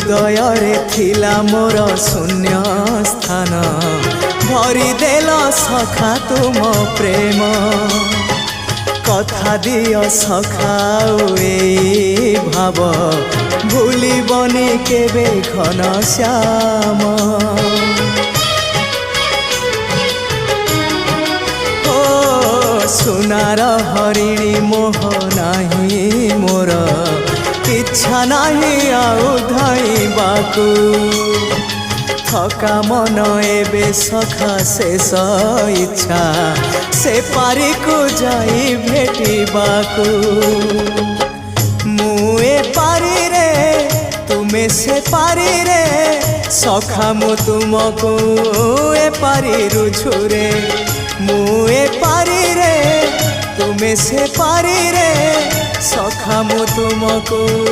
हृदय रे थिला मोर शून्य स्थान भरी देल सखा तुम प्रेम कथा दियो सखाओ ए भाव भूलिबनी केबे घन श्याम ओ सुनार हरिणी मोह नाही मोर इच्छा नहीं आउ धाइबाकू थका मन एबे सखा शेष इच्छा से पारी को जाई भेटिबाकू मुए पारी रे तुमे से पारी रे सखा मु तुमको ए पारी रुझुरे मुए पारी रे तुमे से पारी रे सखा मु तुमको।